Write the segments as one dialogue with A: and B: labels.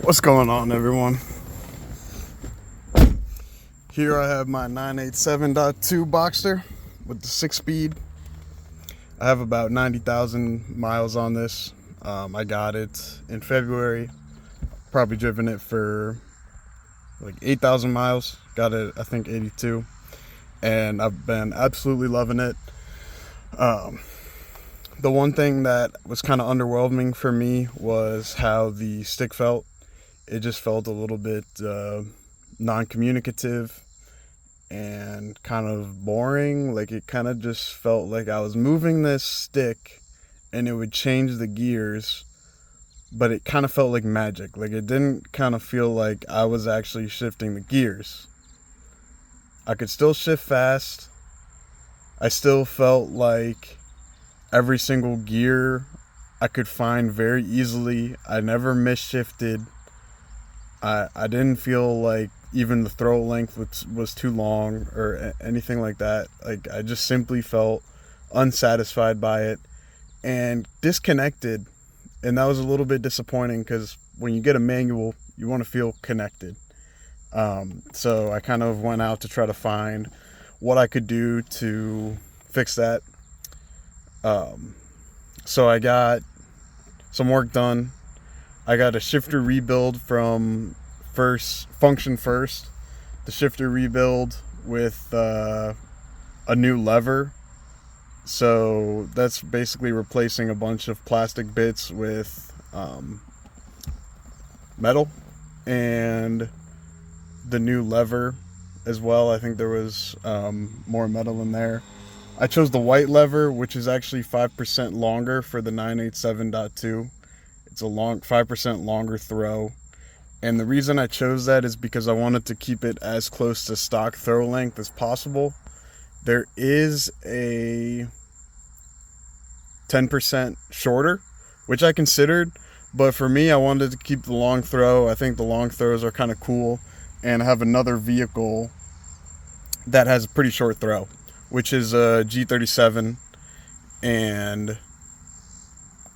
A: What's going on, everyone? Here I have my 987.2 Boxster with the 6-speed. I have about 90,000 miles on this. I got it in February. Probably driven it for like 8,000 miles. Got it, I think, 82. And I've been absolutely loving it. The one thing that was kind of underwhelming for me was how the stick felt. It just felt a little bit non-communicative and kind of boring. Like, it kind of just felt like I was moving this stick and it would change the gears, but it kind of felt like magic. Like, it didn't kind of feel like I was actually shifting the gears. I could still shift fast. I still felt like every single gear I could find very easily. I never misshifted. I didn't feel like even the throw length was too long or anything like that. Like, I just simply felt unsatisfied by it and disconnected. And that was a little bit disappointing because when you get a manual, you want to feel connected. So I kind of went out to try to find what I could do to fix that. So I got some work done. I got a shifter rebuild from Function First. The shifter rebuild with a new lever. So that's basically replacing a bunch of plastic bits with metal, and the new lever as well. I think there was more metal in there. I chose the white lever, which is actually 5% longer for the 987.2. It's a 5% longer throw. And the reason I chose that is because I wanted to keep it as close to stock throw length as possible. There is a 10% shorter, which I considered, but for me, I wanted to keep the long throw. I think the long throws are kind of cool, and I have another vehicle that has a pretty short throw, which is a G37, and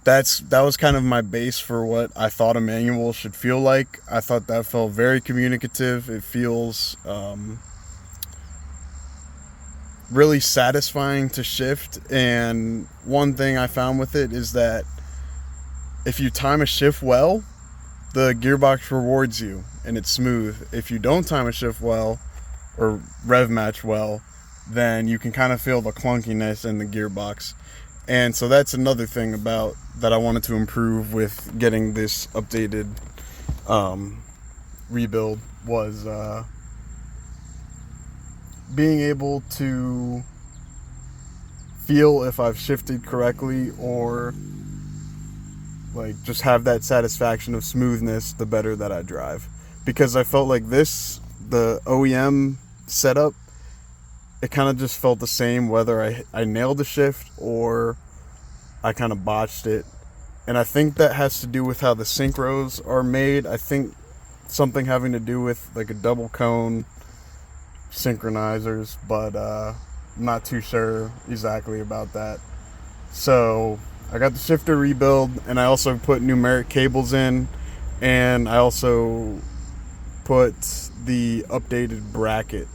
A: that was kind of my base for what I thought a manual should feel like. I thought that felt very communicative. It feels really satisfying to shift. And one thing I found with it is that if you time a shift well, the gearbox rewards you and it's smooth. If you don't time a shift well or rev match well, then you can kind of feel the clunkiness in the gearbox. And so that's another thing about that I wanted to improve with getting this updated rebuild was being able to feel if I've shifted correctly, or like just have that satisfaction of smoothness the better that I drive. Because I felt like the OEM setup, it kind of just felt the same whether I nailed the shift or I kind of botched it. And I think that has to do with how the synchros are made. I think something having to do with like a double cone synchronizers, but I'm not too sure exactly about that. So I got the shifter rebuild, and I also put Numeric cables in, and I also put the updated bracket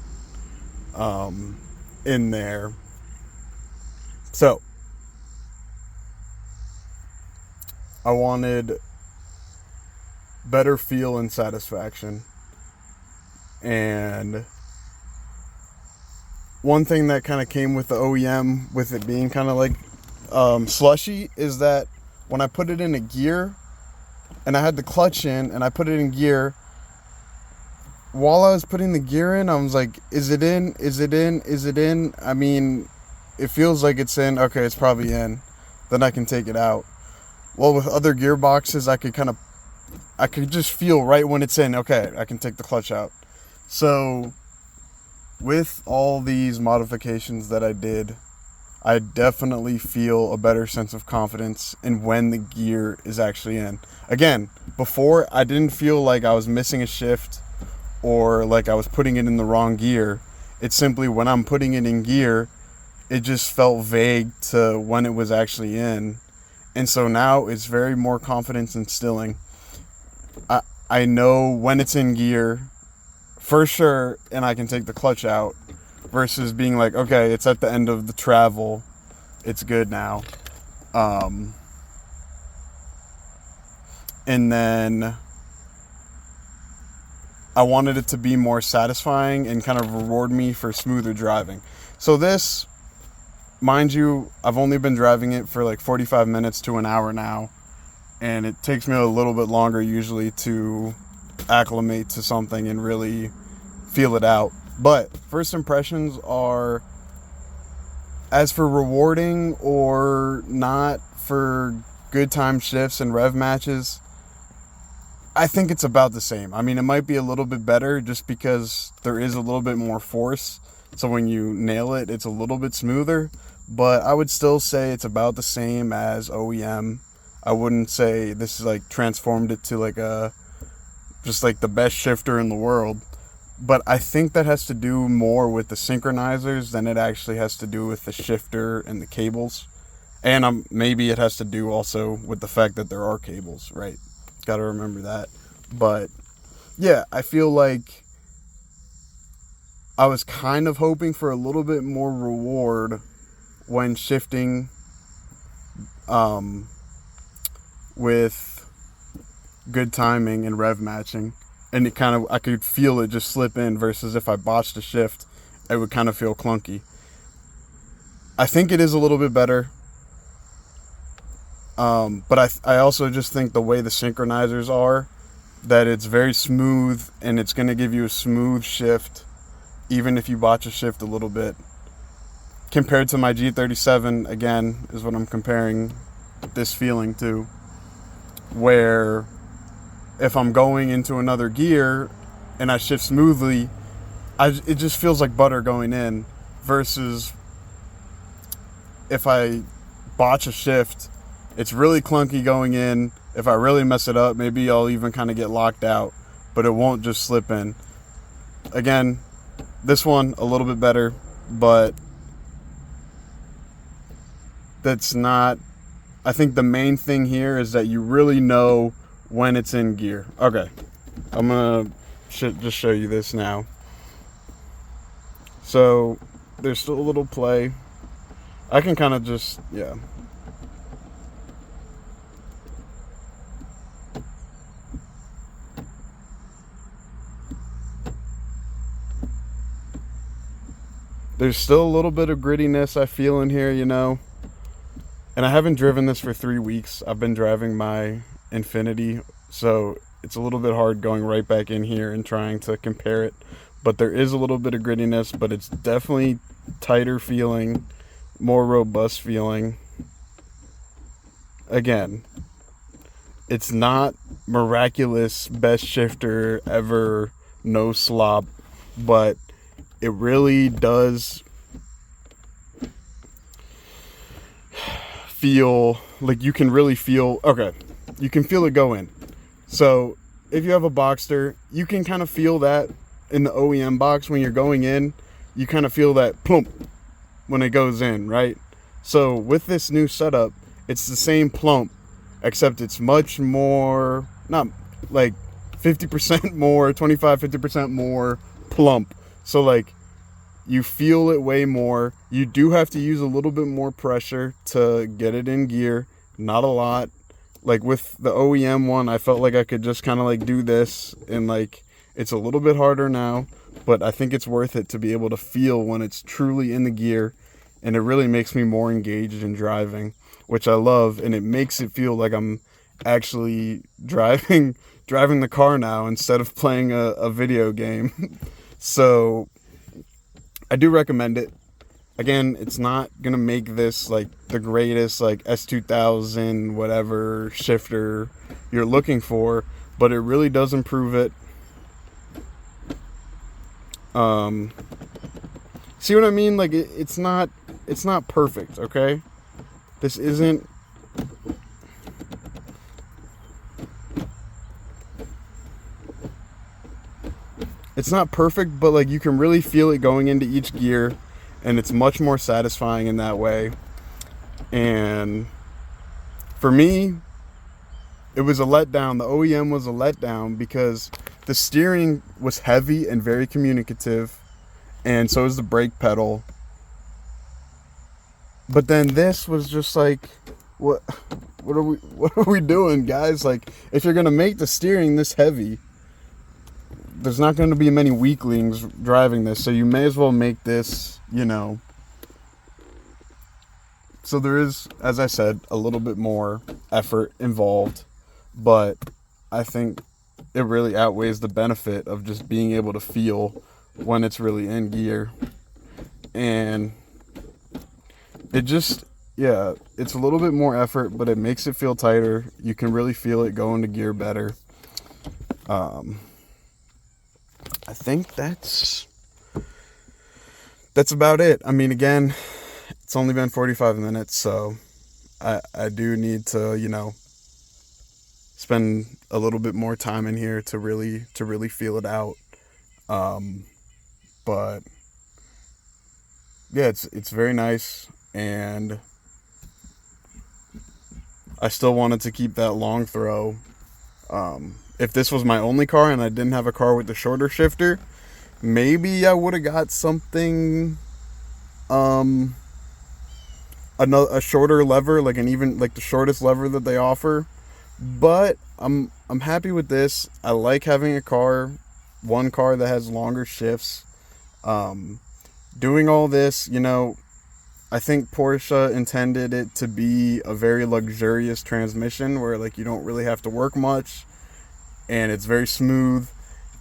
A: in there. So I wanted better feel and satisfaction. And one thing that kind of came with the OEM, with it being kind of like slushy, is that when I put it in a gear and I had the clutch in and I put it in gear, while I was putting the gear in, I was like, is it in? Is it in? Is it in? I mean, it feels like it's in. Okay, it's probably in. Then I can take it out. Well, with other gearboxes, I could just feel right when it's in. Okay, I can take the clutch out. So with all these modifications that I did, I definitely feel a better sense of confidence in when the gear is actually in. Again, before, I didn't feel like I was missing a shift or like I was putting it in the wrong gear. It's simply when I'm putting it in gear, it just felt vague to when it was actually in. And so now it's very more confidence instilling. I know when it's in gear for sure, and I can take the clutch out, versus being like, okay, it's at the end of the travel, it's good now. And then I wanted it to be more satisfying and kind of reward me for smoother driving. So this, mind you, I've only been driving it for like 45 minutes to an hour now, and it takes me a little bit longer usually to acclimate to something and really feel it out. But first impressions are, as for rewarding or not for good time shifts and rev matches, I think it's about the same. I mean, it might be a little bit better just because there is a little bit more force. So when you nail it, it's a little bit smoother. But I would still say it's about the same as OEM. I wouldn't say this is like transformed it to like just like the best shifter in the world. But I think that has to do more with the synchronizers than it actually has to do with the shifter and the cables. And maybe it has to do also with the fact that there are cables, right? Got to remember that. But yeah, I feel like I was kind of hoping for a little bit more reward when shifting with good timing and rev matching. And it kind of, I could feel it just slip in, versus if I botched a shift, it would kind of feel clunky. I think it is a little bit better. But I also just think the way the synchronizers are, that it's very smooth and it's going to give you a smooth shift even if you botch a shift a little bit. Compared to my G37, again, is what I'm comparing this feeling to, where if I'm going into another gear and I shift smoothly, it just feels like butter going in, versus if I botch a shift, it's really clunky going in. If I really mess it up, maybe I'll even kind of get locked out, but it won't just slip in. Again, this one a little bit better, but that's not, I think the main thing here is that you really know when it's in gear. Okay, I'm gonna just show you this now. So there's still a little play. I can kind of just, yeah. There's still a little bit of grittiness I feel in here, you know. And I haven't driven this for 3 weeks. I've been driving my Infinity, so it's a little bit hard going right back in here and trying to compare it. But there is a little bit of grittiness, but it's definitely tighter feeling, more robust feeling. Again, it's not miraculous best shifter ever, no slop, but it really does feel like you can really feel, okay, you can feel it go in. So if you have a Boxster, you can kind of feel that in the OEM box when you're going in. You kind of feel that plump when it goes in, right? So with this new setup, it's the same plump, except it's much more, not like 50% more, 25-50% more plump. So like you feel it way more. You do have to use a little bit more pressure to get it in gear, not a lot. Like with the OEM one, I felt like I could just kind of like do this, and like it's a little bit harder now, but I think it's worth it to be able to feel when it's truly in the gear, and it really makes me more engaged in driving, which I love, and it makes it feel like I'm actually driving the car now instead of playing a video game. So I do recommend it. Again, it's not gonna make this like the greatest like S2000 whatever shifter you're looking for, but it really does improve it. See what I mean? Like it's not perfect, okay? This isn't, it's not perfect, but like you can really feel it going into each gear, and it's much more satisfying in that way. And for me, it was a letdown. The OEM was a letdown because the steering was heavy and very communicative, and so was the brake pedal. But then this was just like, what are we doing, guys? Like, if you're gonna make the steering this heavy, there's not going to be many weaklings driving this, so you may as well make this, so there is, as I said, a little bit more effort involved, but I think it really outweighs the benefit of just being able to feel when it's really in gear. And it just, yeah, it's a little bit more effort, but it makes it feel tighter. You can really feel it go into gear better. I think that's about it. I mean, again, it's only been 45 minutes, so I do need to, spend a little bit more time in here to really feel it out. But yeah, it's very nice, and I still wanted to keep that long throw. If this was my only car and I didn't have a car with the shorter shifter, maybe I would have got something, a shorter lever, like the shortest lever that they offer. But I'm happy with this. I like having one car that has longer shifts. Doing all this, I think Porsche intended it to be a very luxurious transmission where like you don't really have to work much, and it's very smooth.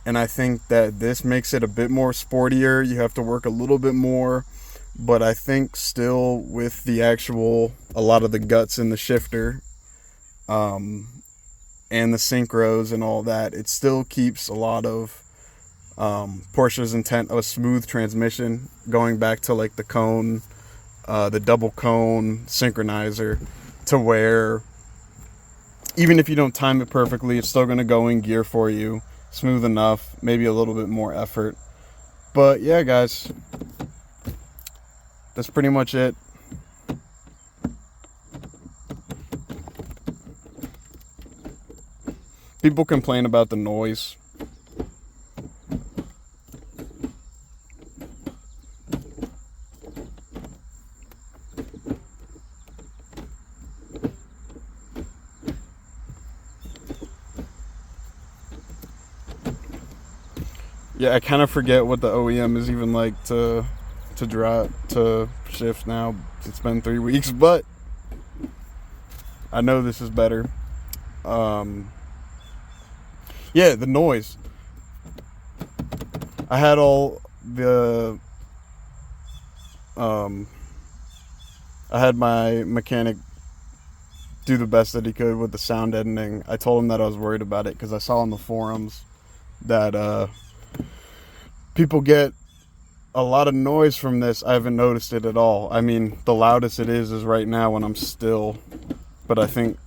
A: And I think that this makes it a bit more sportier. You have to work a little bit more, but I think still with a lot of the guts in the shifter, and the synchros and all that, it still keeps a lot of Porsche's intent of a smooth transmission, going back to like the cone, the double cone synchronizer, to where even if you don't time it perfectly, it's still going to go in gear for you, smooth enough, maybe a little bit more effort. But yeah, guys, that's pretty much it. People complain about the noise. Yeah, I kind of forget what the OEM is even like to shift now. It's been 3 weeks, but I know this is better. Yeah, the noise. I had all the I had my mechanic do the best that he could with the sound editing. I told him that I was worried about it because I saw on the forums that people get a lot of noise from this. I haven't noticed it at all. I mean, the loudest it is right now when I'm still, but I think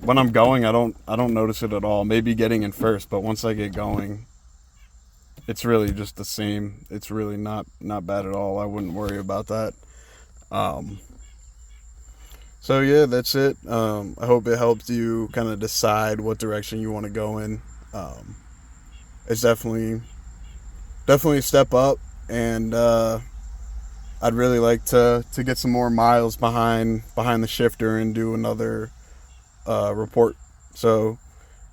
A: when I'm going, I don't notice it at all. Maybe getting in first, but once I get going, it's really just the same. It's really not bad at all. I wouldn't worry about that. So yeah, that's it. I hope it helped you kind of decide what direction you want to go in. It's definitely a step up, and I'd really like to get some more miles behind the shifter and do another report. So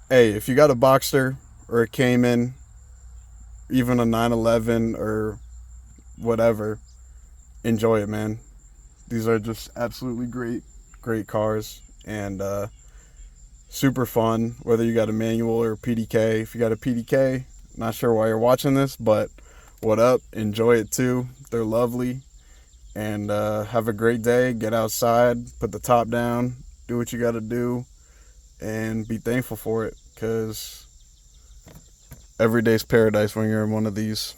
A: hey, if you got a Boxster or a Cayman, even a 911 or whatever, enjoy it, man. These are just absolutely great cars, and super fun, whether you got a manual or a PDK. If you got a PDK, not sure why you're watching this, but what up? Enjoy it too. They're lovely. And have a great day. Get outside, put the top down, do what you got to do, and be thankful for it, because every day's paradise when you're in one of these.